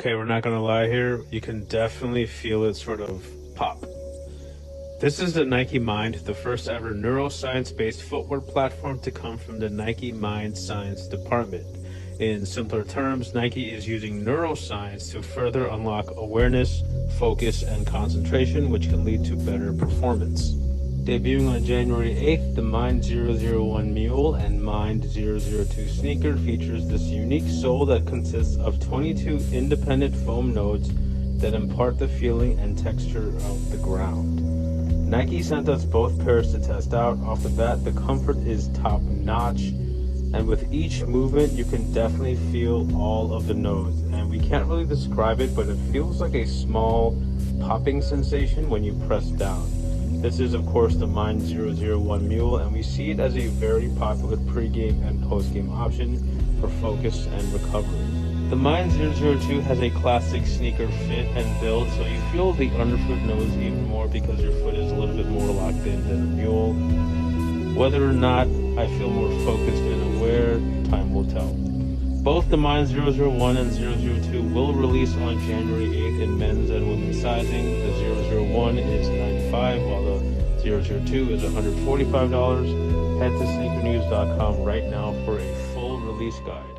Okay, we're not gonna lie here. You can definitely feel it sort of pop. This is the Nike Mind, the first ever neuroscience-based footwear platform to come from the Nike Mind Science department. In simpler terms, Nike is using neuroscience to further unlock awareness, focus, and concentration, which can lead to better performance. Debuting on January 8th, the Mind 001 Mule and Mind 002 sneaker features this unique sole that consists of 22 independent foam nodes that impart the feeling and texture of the ground. Nike sent us both pairs to test out. Off the bat, the comfort is top notch, and with each movement, you can definitely feel all of the nodes. And we can't really describe it, but it feels like a small popping sensation when you press down. This is, of course, the Mind 001 Mule, and we see it as a very popular pre-game and post-game option for focus and recovery. The Mind 002 has a classic sneaker fit and build, so you feel the underfoot nose even more because your foot is a little bit more locked in than a mule. Whether or not I feel more focused and aware, time will tell. Both the Mind 001 and 002 will release on January 8th in men's and women's sizing. The 001 is $95, while the 002 is $145. Head to sneakernews.com right now for a full release guide.